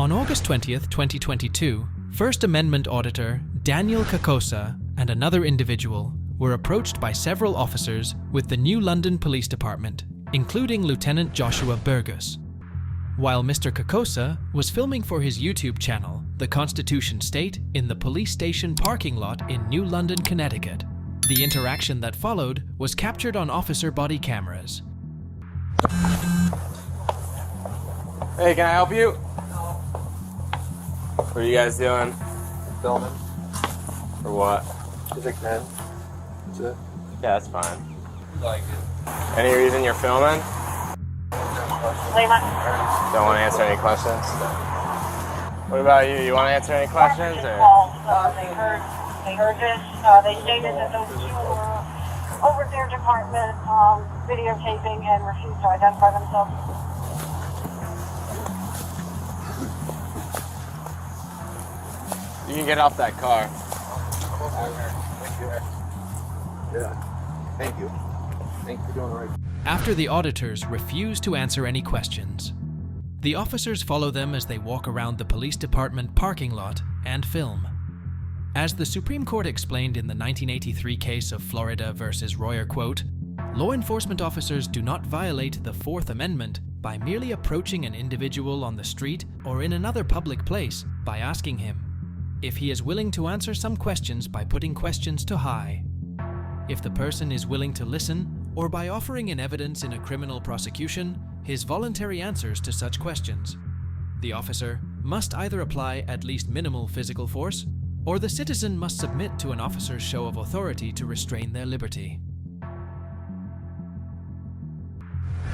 On August 20th, 2022, First Amendment auditor Daniel Kakosa and another individual were approached by several officers with the New London Police Department, including Lieutenant Joshua Bergus. While Mr. Kakosa was filming for his YouTube channel, The Constitution State, in the police station parking lot in New London, Connecticut. The interaction that followed was captured on officer body cameras. Hey, can I help you? What are you guys doing? Filming. For what? Because I can. That's it. Yeah, that's fine. Like it. Any reason you're filming? Don't want to answer any questions? What about you? You want to answer any questions? Or? They heard this. They stated that those two were over at their department videotaping and refused to identify themselves. You can get off that car. Thank you. Yeah. Thank you. Thank you for doing the right. After the auditors refuse to answer any questions, the officers follow them as they walk around the police department parking lot and film. As the Supreme Court explained in the 1983 case of Florida versus Royer, quote, law enforcement officers do not violate the Fourth Amendment by merely approaching an individual on the street or in another public place by asking him if he is willing to answer some questions by putting questions to high, if the person is willing to listen, or by offering in evidence in a criminal prosecution his voluntary answers to such questions. The officer must either apply at least minimal physical force, or the citizen must submit to an officer's show of authority to restrain their liberty.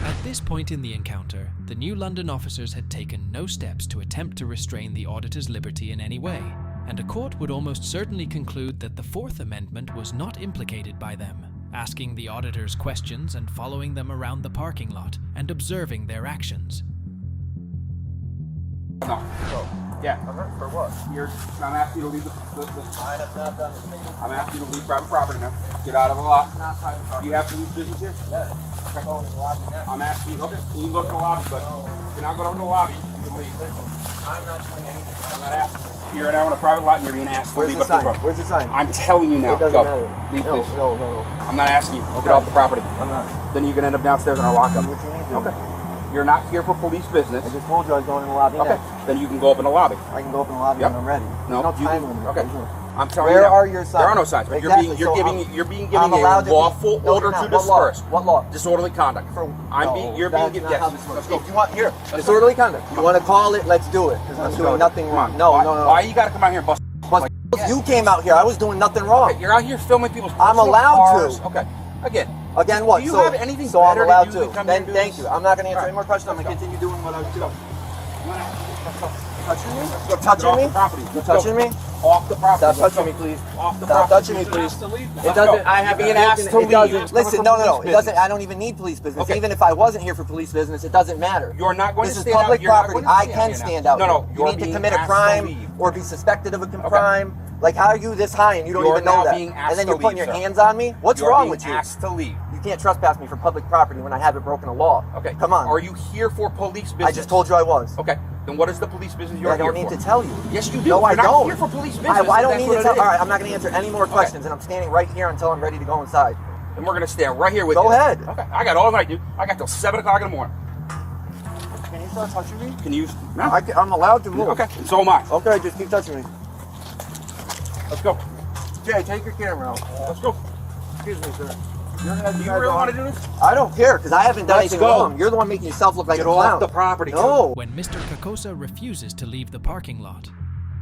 At this point in the encounter, the New London officers had taken no steps to attempt to restrain the auditor's liberty in any way, and a court would almost certainly conclude that the Fourth Amendment was not implicated by them, asking the auditors questions and following them around the parking lot and observing their actions. No. Yeah. For what? I'm asking you to leave I'm asking you to leave private property now. Get out of the lot. Do you have to leave business here? Yeah. I'm asking you, okay, you can go to the lobby, but you're not going to the lobby. You can leave. I'm not doing anything. I'm not asking. You're now in a private lot and you're being asked to Where's leave the up the sign? road. Where's the sign? I'm telling you now. It doesn't Go. matter. Leave, No, please. no. I'm not asking you. Okay. Get off the property. I'm not. Then you can end up downstairs in our lockup. What you need to. Okay. You're not here for police business. I just told you I was going in the lobby Okay. next. Then you can go up in the lobby. I can go up in the lobby Yep. when I'm ready. No, There's no you time can- limit. okay. There's no- I'm telling you Where now. are your signs? There are no signs. But Exactly. You're So being I'm given allowed a to lawful No, order you're to not. What law? disperse. What law? Disorderly conduct. For, You're being given. That's not how Yes. this works. Let's go. If you want here, disorderly conduct. You want to call it? Let's do it. Because I'm doing nothing Come wrong. on. No, Why, no. Why you got to come out here and bust? But you came out here. I was doing nothing wrong. Okay, you're out here filming people's I'm personal allowed cars. to. Okay. Again. Again, what? Do you so, have anything so I'm better allowed to do than come Then here and do thank this? you. I'm not going to answer All any more questions. I'm going to let's go. continue doing what I was doing. Touching me? You're You're touching me? Property. You're touching me? Off the property. Stop Let's touching me, go. please. Off the Stop property. touching me, please. It doesn't. I have been asked to It doesn't. leave. Listen, no. It doesn't. I don't even need police business. Okay. Even if I wasn't here for police business, it doesn't matter. You're not going This to is stand out. public You're not property. going to I can here stand now. out. No, here. you're You need to being commit a asked to crime leave. or be suspected of a Okay. crime. Like, how are you this high and you don't You're even know now that? being asked And then to you're putting leave, your sir. hands on me? What's You're wrong being with you? asked to leave. You can't trespass me for public property when I haven't broken a law. Okay. Come on. Are you here for police business? I just told you I was. Okay. Then what is the police business you're I here don't need for? to tell you. Yes, you do. No, I You're not don't. here for police business. I don't That's need what to it tell. is. All right, I'm not going to answer any more questions, and I'm standing right here until I'm ready to go inside. And we're going to stand right here with you. Go ahead. Okay. I got all night, dude. I got till 7 o'clock in the morning. Can you start touching me? Can you? No. I'm allowed to move. Okay. And so am I. Okay, just keep touching me. Let's go. Jay, take your camera out. Let's go. Excuse me, sir. Do you really want to do this? I don't care, because I haven't done Let's anything go. wrong. You're the one making yourself look like Get a clown. off the property. No. When Mr. Kakosa refuses to leave the parking lot,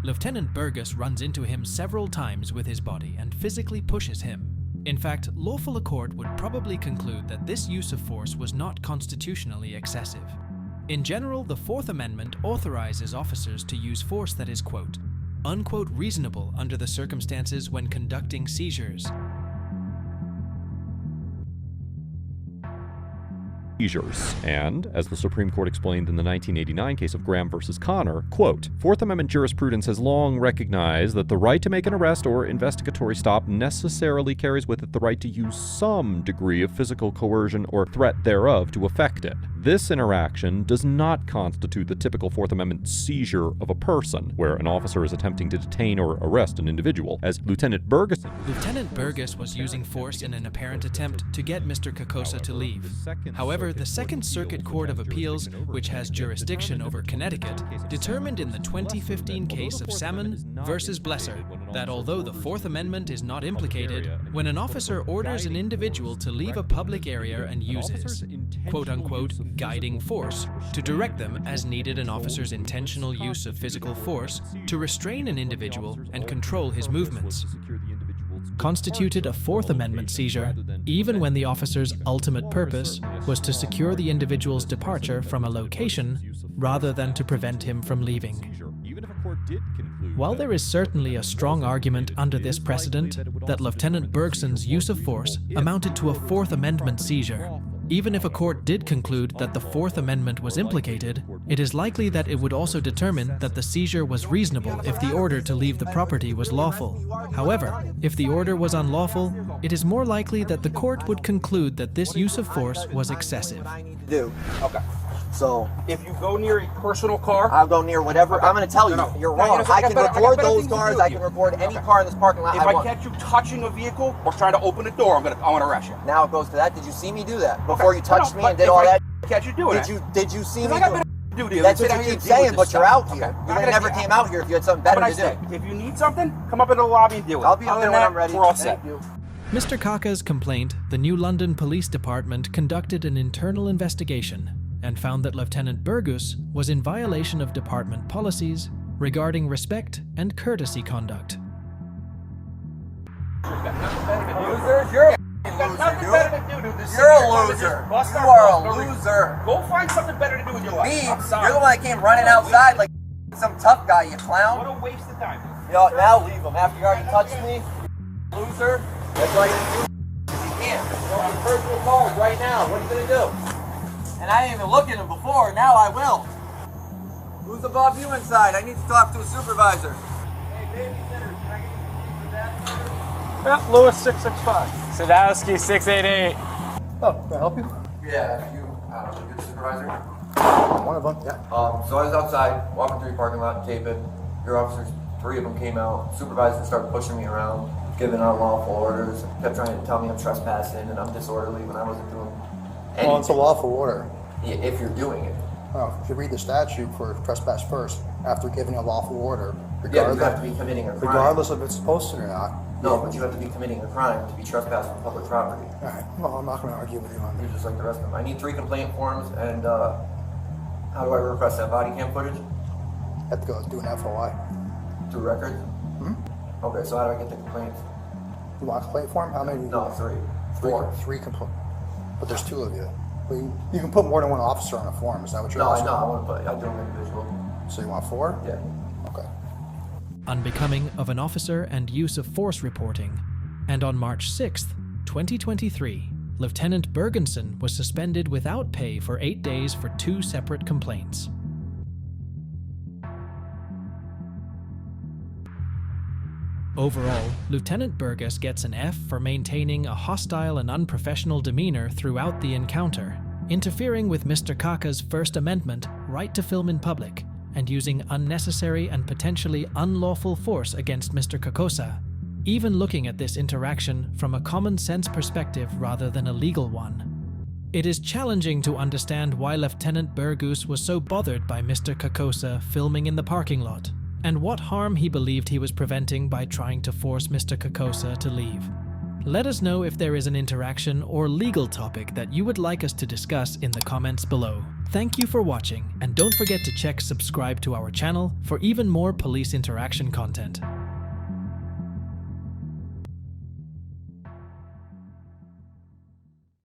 Lieutenant Bergus runs into him several times with his body and physically pushes him. In fact, lawful accord would probably conclude that this use of force was not constitutionally excessive. In general, the Fourth Amendment authorizes officers to use force that is, quote, unquote, reasonable under the circumstances when conducting seizures. Seizures. And, as the Supreme Court explained in the 1989 case of Graham versus Connor, quote, Fourth Amendment jurisprudence has long recognized that the right to make an arrest or investigatory stop necessarily carries with it the right to use some degree of physical coercion or threat thereof to effect it. This interaction does not constitute the typical Fourth Amendment seizure of a person, where an officer is attempting to detain or arrest an individual, as Lieutenant Bergus. Lieutenant Bergus was using force in an apparent attempt to get Mr. Kakosa to leave. However, the Second Circuit Court of Appeals, which has jurisdiction over Connecticut, determined in the 2015 case of Salmon versus Blesser that although the Fourth Amendment is not implicated, when an officer orders an individual to leave a public area and uses quote-unquote guiding force to direct them as needed, an officer's intentional use of physical force to restrain an individual and control his movements constituted a Fourth Amendment seizure, even when the officer's ultimate purpose was to secure the individual's departure from a location rather than to prevent him from leaving. While there is certainly a strong argument under this precedent that Lieutenant Bergson's use of force amounted to a Fourth Amendment seizure, even if a court did conclude that the Fourth Amendment was implicated, it is likely that it would also determine that the seizure was reasonable if the order to leave the property was lawful. However, if the order was unlawful, it is more likely that the court would conclude that this use of force was excessive. Okay. So If you go near a personal car, I'll go near whatever. I'm going to tell you, No. you're No, wrong. I I can got record better those things to cars. do. I can record any car in this parking lot if I I want. catch you touching a vehicle or trying to open a door, I want to arrest you. Now it goes to that. Did you see me do that before you touched me but and did if all I that? Catch you doing Did you see me? I got do better it? to do to That's than what sit you here keep and deal with saying, this but you're stuff. out here. Okay. You would have never came out here if you had something better But I to do. say, if you need something, come up into the lobby and deal with it. I'll be up Other there than when I'm that, ready. We're all set. Thank you. Mr. Kaka's complaint, the New London Police Department conducted an internal investigation and found that Lieutenant Bergus was in violation of department policies regarding respect and courtesy conduct. Loser, you're a Got loser, nothing dude. better to do, dude. Just sit You're here a trying to loser. just bust You our are balls. a loser. Go find something better to do with your life. Me, I'm sorry. you're the one that came running outside like some tough guy, you What clown. a waste of time. Now leave him after you already touched me. Loser. That's why you're gonna do. You can't. Go on personal cars right now. What are you gonna do? And I didn't even look at him before. Now I will. Who's above you inside? I need to talk to a supervisor. Hey, babysitter, can I get you for that? Yeah, Lewis 665. Sadowski 688. Oh, can I help you? Yeah, you, good supervisor? One of them, yeah. So I was outside, walking through the parking lot, taping. Your officers, 3 of them came out. Supervisors started pushing me around, giving unlawful orders, kept trying to tell me I'm trespassing and I'm disorderly when I wasn't doing anything. Well, it's a lawful order. Yeah, if you're doing it. Oh, if you read the statute for trespass first, after giving a lawful order, Yeah, you have to be committing a crime. regardless if it's posted or not. No, but you have to be committing a crime to be trespassing on public property. All right, well, I'm not going to argue with you on You're that. just like the rest of them. I need 3 complaint forms and, how do I request that body cam footage? Have to go do an FOI. Through records? Hmm? Okay, so how do I get the complaints? You want a complaint form? How many? No, 3. 4. Three complaint. But there's 2 of you. Well, you can put more than one officer on a form. Is that what you're No, I asking? know. I want to put, I do them individual. So you want 4? Yeah. Okay. Unbecoming of an officer and use of force reporting, and on March 6, 2023, Lieutenant Bergensen was suspended without pay for 8 days for 2 separate complaints. Overall, Lieutenant Bergus gets an F for maintaining a hostile and unprofessional demeanor throughout the encounter, interfering with Mr. Kaka's First Amendment right to film in public, and using unnecessary and potentially unlawful force against Mr. Kakosa, even looking at this interaction from a common-sense perspective rather than a legal one. It is challenging to understand why Lieutenant Bergus was so bothered by Mr. Kakosa filming in the parking lot, and what harm he believed he was preventing by trying to force Mr. Kakosa to leave. Let us know if there is an interaction or legal topic that you would like us to discuss in the comments below. Thank you for watching, and don't forget to check subscribe to our channel for even more police interaction content.